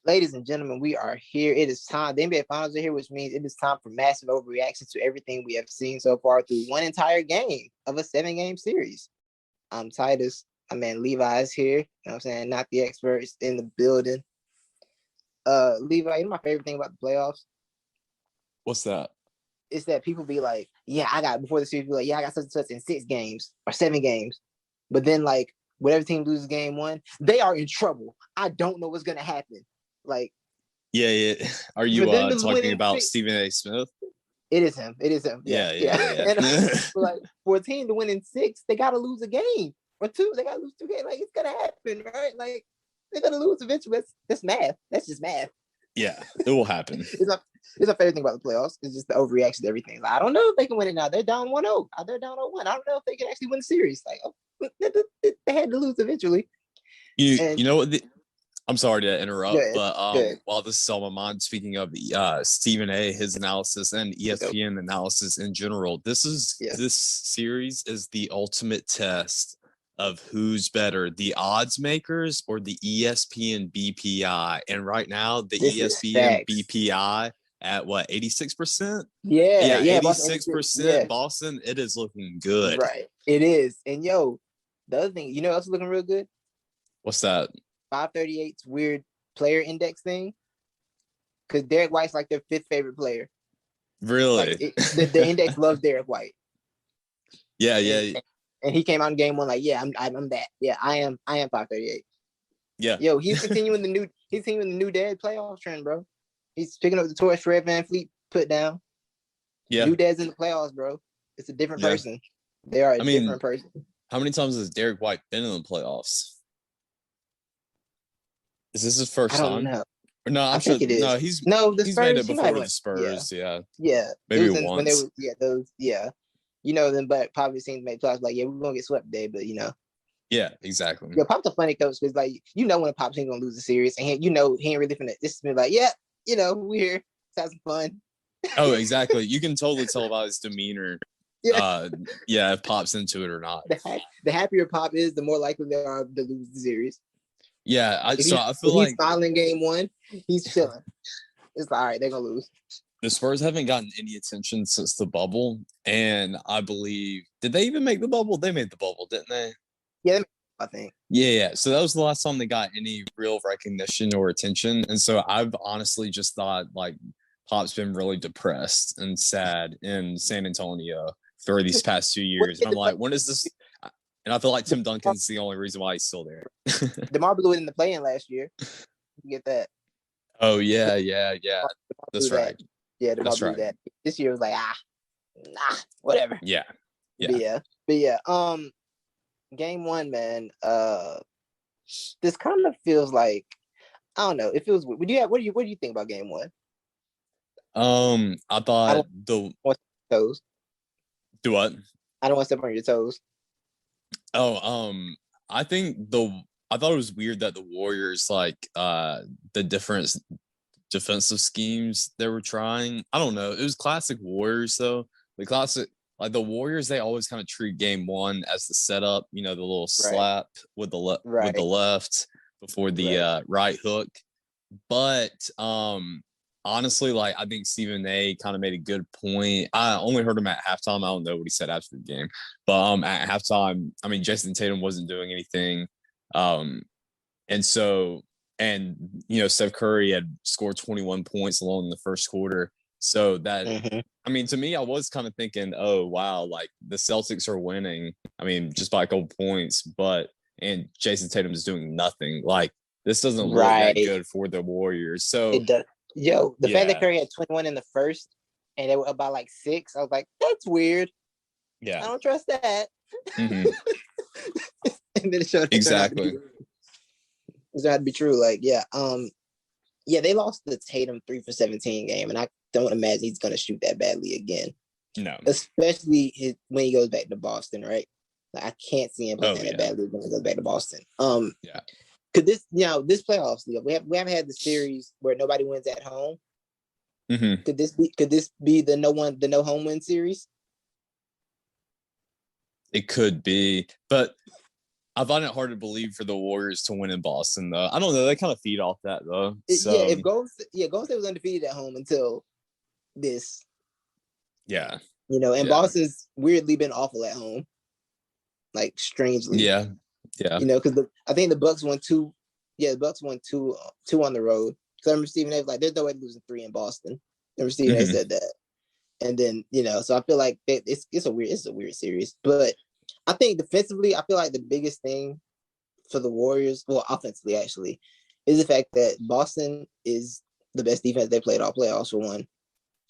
Ladies and gentlemen, we are here. It is time. The NBA Finals are here, which means it is time for massive overreaction to everything we have seen so far through one entire game of a 7-game series. I'm Titus. My man Levi is here. You know what I'm saying? Not the experts in the building. Levi, you know my favorite thing about the playoffs? What's that? Is that people be like, yeah, I got before the series, be like, yeah, I got such and such in 6 games or 7 games. But then, like, whatever team loses game 1, they are in trouble. I don't know what's gonna happen. Like, yeah. Are you talking about Stephen A. Smith? It is him. Yeah. And like, for a team to win in 6, they gotta lose a game or 2. They gotta lose 2 games. Like, it's gonna happen, right? Like, they're gonna lose eventually. That's math. That's just math. Yeah, it will happen. It's a favorite thing about the playoffs. It's just the overreaction to everything. Like, I don't know if they can win it now. They're down 1-0. They're down 0-1. I don't know if they can actually win the series. Like, they had to lose eventually. You know what? I'm sorry to interrupt, but good. while this is on my mind, speaking of Stephen A., his analysis and ESPN analysis in general, this series is the ultimate test of who's better, the odds makers or the ESPN BPI. And right now, the ESPN BPI at what, 86%? Yeah, 86%. Boston, it is looking good. Right, it is. And yo, the other thing, you know, what's looking real good? What's that? 538's weird player index thing, because Derek White's like their 5th favorite player. Really? Like the index loves Derek White. Yeah. And he came out in game 1 like, yeah, I'm that. Yeah, I am 538. Yeah. Yo, he's continuing the new dad playoff trend, bro. He's picking up the torch Fred VanVleet put down. Yeah. New dad's in the playoffs, bro. It's a different person. They are a different person. How many times has Derek White been in the playoffs? Is this his first time? I don't know. No, I think it is. No, he's Spurs, made it before with the Spurs. Yeah. Maybe once. You know them, but probably seems to make playoffs. Like, yeah, we're gonna get swept today, but you know. Yeah, exactly. Yeah, Pop's a funny coach because, like, you know, when a Pop's ain't gonna lose the series, and he ain't really finna. This is like, yeah, you know, we're here, let's have some fun. Oh, exactly. You can totally tell by his demeanor. If Pop's into it or not. The happier Pop is, the more likely they are to lose the series. Yeah, I feel like he's smiling game 1, he's chilling. It's like, all right, they're gonna lose. The Spurs haven't gotten any attention since the bubble, and I believe, did they even make the bubble? They made the bubble, didn't they? Yeah, I think. Yeah. So that was the last time they got any real recognition or attention, and so I've honestly just thought, like, Pop's been really depressed and sad in San Antonio for these past 2 years, and I'm like, when is this? And I feel like Tim Duncan's the only reason why he's still there. DeMar blew it in the play-in last year. You get that? Oh yeah. That's right. Yeah, DeMar blew that. This year was like, whatever. Yeah. But yeah. Game 1, man. This kind of feels like, I don't know. It feels weird. What do you think about game 1? I thought toes. Do what? I don't want to step on your toes. Oh, I thought it was weird that the Warriors, like, the different defensive schemes they were trying. I don't know. It was classic Warriors, though. The Warriors, they always kind of treat game 1 as the setup. You know, the little slap with the left before the right hook. But honestly, like, I think Stephen A. kind of made a good point. I only heard him at halftime. I don't know what he said after the game. But at halftime, I mean, Jason Tatum wasn't doing anything. And you know, Steph Curry had scored 21 points alone in the first quarter. So that, I mean, to me, I was kind of thinking, oh, wow, like, the Celtics are winning. I mean, just by a couple points, and Jason Tatum is doing nothing. Like, this doesn't look that good for the Warriors. So it does. Yo, the fact that Curry had 21 in the first and they were up by like 6, I was like, that's weird. Yeah. I don't trust that. Mm-hmm. And then it showed exactly. It's not to be true. Like, they lost the Tatum 3 for 17 game, and I don't imagine he's gonna shoot that badly again. No. Especially when he goes back to Boston, right? Like, I can't see him playing that badly when he goes back to Boston. Yeah. Could this, this playoffs, we haven't had the series where nobody wins at home. Mm-hmm. Could this be the no home win series? It could be, but I find it hard to believe for the Warriors to win in Boston, though. I don't know. They kind of feed off that, though. Yeah, So if Golden State was undefeated at home until this. Yeah. And Boston's weirdly been awful at home. Like, strangely. Yeah. Because I think the Bucks won two. Yeah, the Bucks won two on the road. So I remember Stephen A was like, "There's no way losing 3 in Boston." I remember Stephen A said that, and then so I feel like it's a weird series. But I think defensively, I feel like the biggest thing for the Warriors, well, offensively actually, is the fact that Boston is the best defense they played all playoffs for one.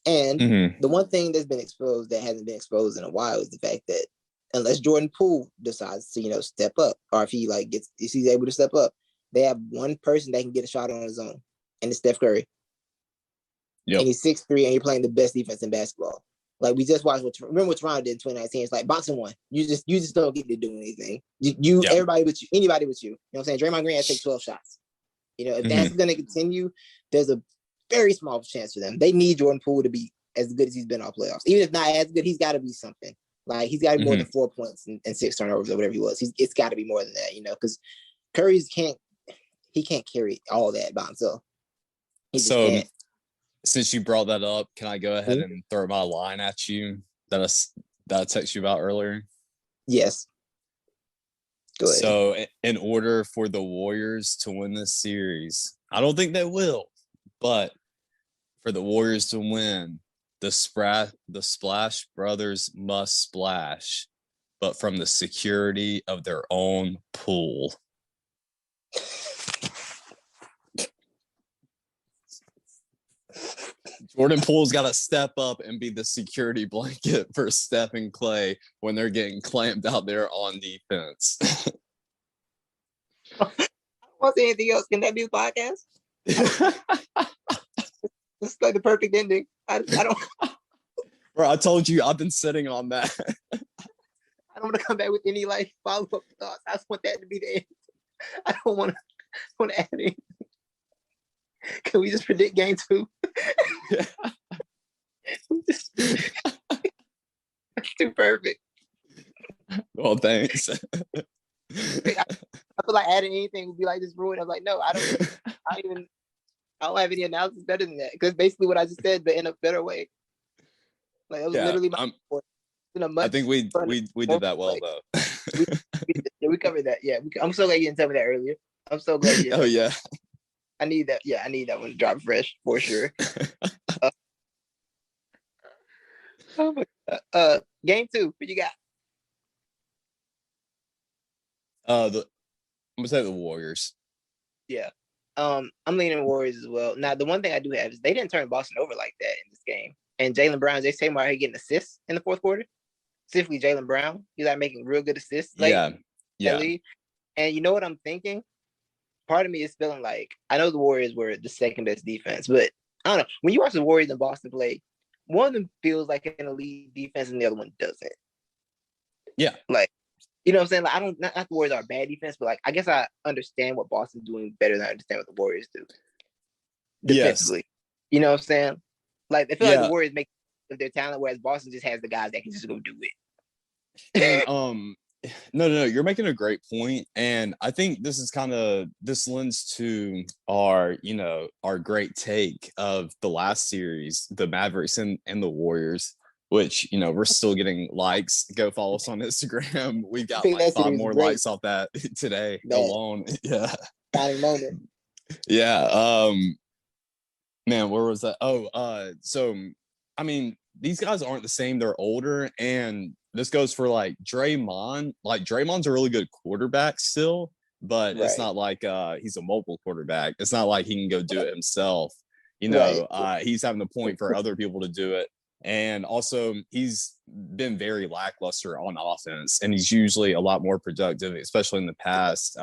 And the one thing that's been exposed that hasn't been exposed in a while is the fact that unless Jordan Poole decides to, step up, or if he's able to step up, they have one person that can get a shot on his own, and it's Steph Curry. Yep. And he's 6'3", and you're playing the best defense in basketball. Like, we just watched remember what Toronto did in 2019. It's like boxing one. You just don't get to do anything. Everybody but you, anybody but you. You know what I'm saying? Draymond Green has to take 12 shots. If that's going to continue, there's a very small chance for them. They need Jordan Poole to be as good as he's been all playoffs. Even if not as good, he's got to be something. Like, he's got to be more than 4 points and 6 turnovers or whatever he was. It's got to be more than that, because Curry's can't carry all that by himself. So, since you brought that up, can I go ahead and throw my line at you that I texted you about earlier? Yes. Go ahead. So, in order for the Warriors to win this series, I don't think they will, but for the Warriors to win, the Splash Brothers must splash, but from the security of their own pool. Jordan Poole's got to step up and be the security blanket for Steph and Clay when they're getting clamped out there on defense. I don't want to say anything else. Can that be the podcast? This is like the perfect ending. I don't. Bro, I told you I've been sitting on that. I don't want to come back with any follow-up thoughts. I just want that to be the end. I don't want to add anything. Can we just predict game 2? That's too perfect. Well, thanks. I feel like adding anything would be like this ruined. I was like, no, I don't have any analysis better than that, because basically what I just said, but in a better way. Like, it was literally my I think we did that well, though. we covered that. Yeah, I'm so glad you didn't tell me that earlier. I'm so glad you didn't. Oh, yeah. I need that. Yeah, I need that one to drop fresh for sure. Game 2, what you got? I'm gonna say the Warriors. Yeah. I'm leaning Warriors as well. Now, the one thing I do have is they didn't turn Boston over like that in this game. And Jaylen Brown, they say about getting assists in the fourth quarter. Specifically, Jaylen Brown. He's making real good assists. Yeah. And you know what I'm thinking? Part of me is feeling like, I know the Warriors were the second best defense, but I don't know. When you watch the Warriors and Boston play, one of them feels like an elite defense and the other one doesn't. Yeah. Like, you know what I'm saying? Like, I don't, not the Warriors are bad defense, but like, I guess I understand what Boston's doing better than I understand what the Warriors do defensively. Yes. You know what I'm saying? Like, I feel like the Warriors make their talent, whereas Boston just has the guys that can just go do it. And, no, you're making a great point, and I think this lends to our great take of the last series, the Mavericks and the Warriors, which we're still getting likes. Go follow us on Instagram. We got like 5 more likes off that today alone. Yeah. Moment. Yeah. Man, where was that? So I mean, these guys aren't the same. They're older, and this goes for like Draymond. Like, Draymond's a really good quarterback still, but it's not like he's a mobile quarterback. It's not like he can go do it himself. He's having to point for other people to do it. And also, he's been very lackluster on offense, and he's usually a lot more productive, especially in the past.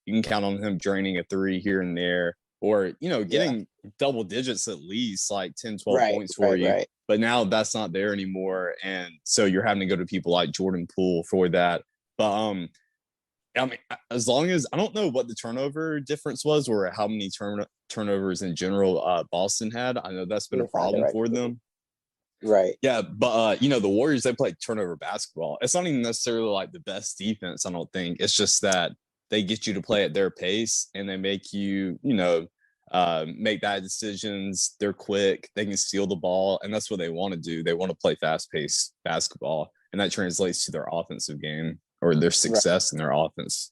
You can count on him draining a 3 here and there, or getting double digits at least, like 10, 12 points for you. Right. But now that's not there anymore, and so you're having to go to people like Jordan Poole for that. But I mean, as long as I don't know what the turnover difference was or how many turnovers in general Boston had. I know that's been a problem for them. Right. Yeah, but the Warriors, they play turnover basketball. It's not even necessarily like the best defense, I don't think. It's just that they get you to play at their pace and they make you, make bad decisions. They're quick, they can steal the ball, and that's what they want to do. They want to play fast-paced basketball, and that translates to their offensive game or their success in their offense.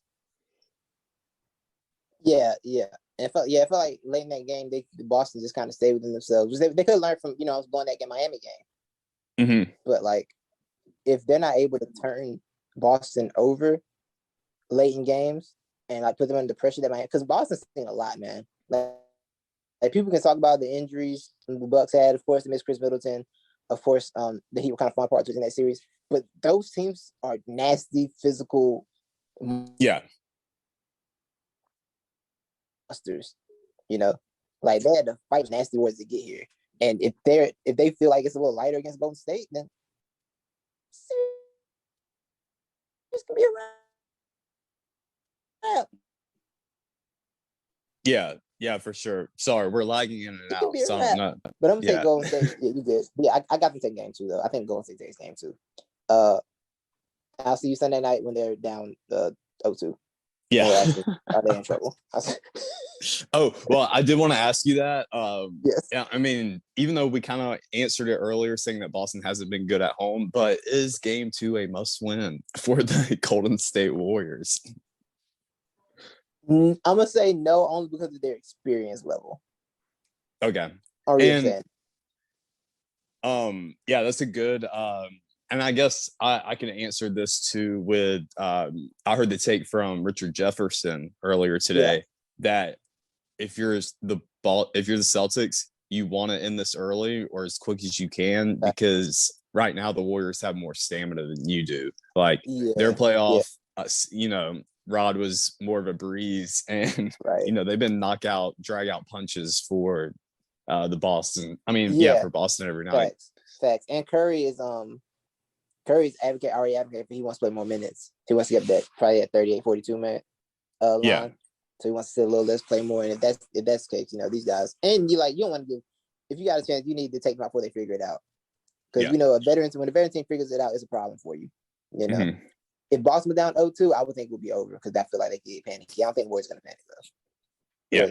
Yeah. And I felt like late in that game, Boston just kind of stayed within themselves. They could learn from, I was blowing that Miami game. Mm-hmm. But like, if they're not able to turn Boston over late in games and like put them under pressure that might, because Boston's seen a lot, man. Like people can talk about the injuries the Bucks had. Of course, they missed Chris Middleton. Of course, the Heat were kind of fun parts in that series. But those teams are nasty, physical. Yeah. Monsters, like they had to fight nasty wars to get here. And if they feel like it's a little lighter against Golden State, then it's gonna be a wrap. Yeah, for sure. Sorry, we're lagging in and out. So but I'm gonna take Golden State. Yeah, you did. Yeah, I got to take game 2 though. I think Golden State takes game 2. I'll see you Sunday night when they're down 0-2. Yeah. Are they in trouble? Oh, well, I did want to ask you that. Yes. Yeah, I mean, even though we kind of answered it earlier saying that Boston hasn't been good at home, but is game 2 a must win for the Golden State Warriors? I'm going to say no, only because of their experience level. Okay. And yeah, that's a good and I guess I can answer this too with I heard the take from Richard Jefferson earlier today that if you're the Celtics, you want to end this early or as quick as you can because right now the Warriors have more stamina than you do. Like their playoff, Rod was more of a breeze, and they've been drag out punches for the Boston. I mean, for Boston every night. Facts. And Curry's already advocate for he wants to play more minutes. He wants to get that probably at 38, 42 minute line. So he wants to sit a little less, play more. And if that's the case, these guys, and you don't want to give, if you got a chance, you need to take them out before they figure it out. Because when a veteran team figures it out, it's a problem for you. Mm-hmm. If Boston was down 0-2, I would think it would be over because I feel like they get panicky. I don't think Warriors gonna panic though. Yeah,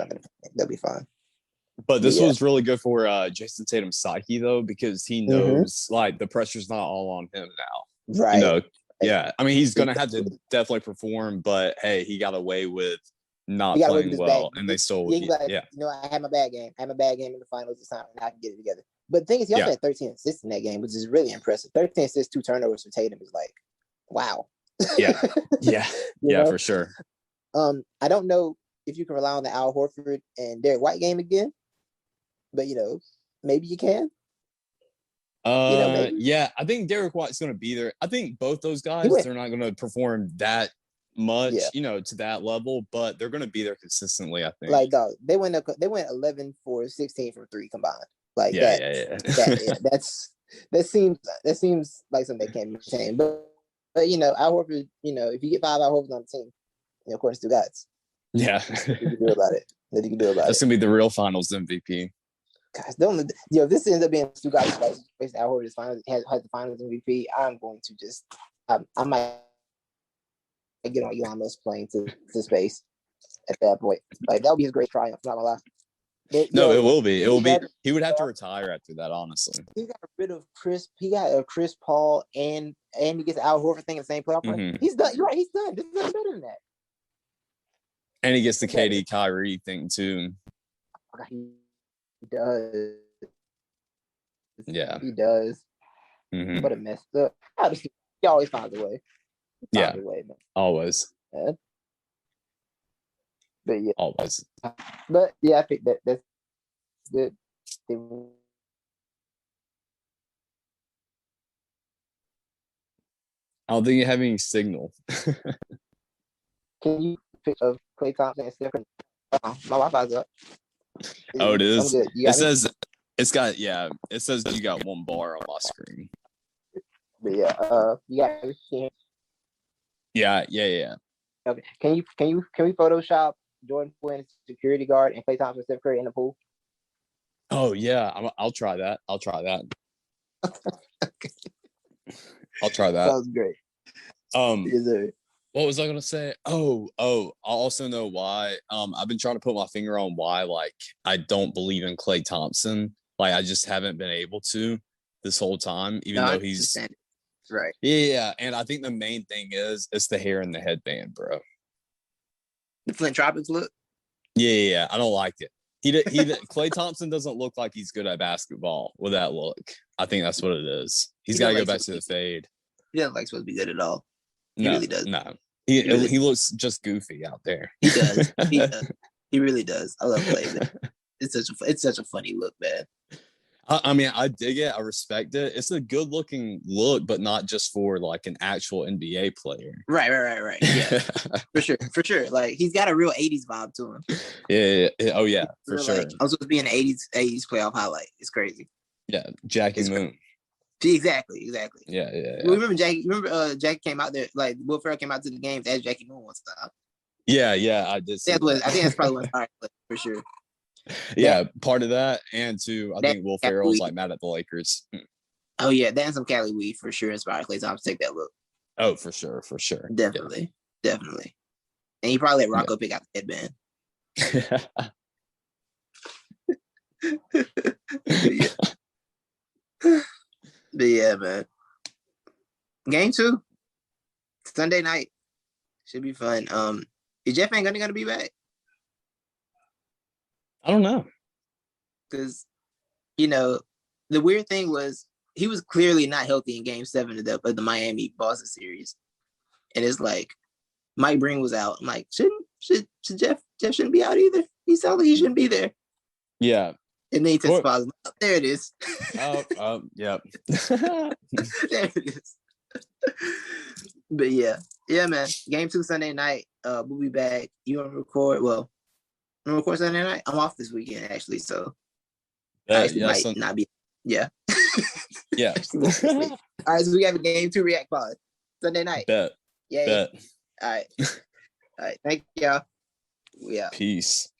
they'll be fine. But this was really good for Jason Tatum's psyche though, because he knows like the pressure's not all on him now. Right. Yeah. I mean, he's gonna have to definitely perform, but hey, he got away with not playing well, and they still. I had my bad game. I had my bad game in the finals this time, and I can get it together. But the thing is, he also had 13 assists in that game, which is really impressive. 13 assists, 2 turnovers for Tatum is like, wow. Yeah, for sure. I don't know if you can rely on the Al Horford and Derek White game again, but maybe you can. Yeah, I think Derek White's going to be there. I think both those guys, they're not going to perform that much, to that level, but they're going to be there consistently. I think. Like, dog, they went 11 for 16 from 3 combined. Like that seems like something they can't maintain. But Al Horford, if you get 5 Al Horfords on the team, according to guys, you can do about it. That's gonna be the real Finals MVP. Guys, if this ends up being 2 guys like Al Horford has the Finals MVP, I'm going to just I might get on Elon Musk plane to space at that point. Like that would be his great triumph. Not gonna lie. It will be. It will be. He would have to retire after that, honestly. He got rid of Chris. He got a Chris Paul and he gets Al Horford thing in the same playoff run. He's done. You're right. He's done. This is better than that. And he gets the KD Kyrie thing too. He does. Yeah, he does. Mm-hmm. But it messed up. He always finds a way. A way, man. Always. Yeah. But yeah, always. But yeah, I think that's good. I don't think you have any signal. Can you pick up Klay Thompson and Steph? My Wi-Fi's up. Oh, it is. It says you got 1 bar on my screen. But you got everything. Yeah. Okay. Can we Photoshop Jordan Poole, security guard, and Klay Thompson, Steph Curry in the pool? Oh yeah, I'll try that. I'll try that. Sounds great. Yes, sir. What was I gonna say? Oh, I also know why. I've been trying to put my finger on why, like, I don't believe in Klay Thompson. Like, I just haven't been able to this whole time, even though he's right. Yeah, and I think the main thing is it's the hair and the headband, bro. The Flint Tropics look. Yeah. I don't like it. Klay Thompson doesn't look like he's good at basketball with that look. I think that's what it is. He's got to go back to the fade. He doesn't like supposed to be good at all. He really does. No. He looks just goofy out there. He does. He does. He really does. I love Klay. It's such a funny look, man. I mean, I dig it. I respect it. It's a good looking look, but not just for like an actual NBA player. Right. Yeah, for sure. Like he's got a real '80s vibe to him. Yeah. Oh yeah, for sure. Like, I'm supposed to be an '80s playoff highlight. It's crazy. Yeah, Jackie Moon. Exactly. Yeah. Well, remember Jackie came out there, like Will Ferrell came out to the games as Jackie Moon one time. Yeah, I did see that. I think that's probably one for sure. Yeah, part of that, and too, I think Will Ferrell's like mad at the Lakers. Oh yeah, that and some Cali weed for sure inspired Klay Thompson to take that look. Oh, for sure. Definitely. And he probably let Rocco pick out the headband. But yeah, man. Game 2, Sunday night, should be fun. Is Jeff Van Gundy gonna be back? I don't know. Because, the weird thing was he was clearly not healthy in Game 7 of the Miami Boston series, and it's like Mike Breen was out. I'm like, should Jeff shouldn't be out either? He sounds like he shouldn't be there. Yeah. And then he tested positive. There it is. Yep. There it is. But yeah, man. Game 2 Sunday night. We'll be back. You want to record? Well, I'm gonna record Sunday night. I'm off this weekend actually, so I might not be. Yeah. Yeah. All right, so we have a Game 2 react pod Sunday night. Bet. Yeah. All right. Thank y'all. Yeah. Peace.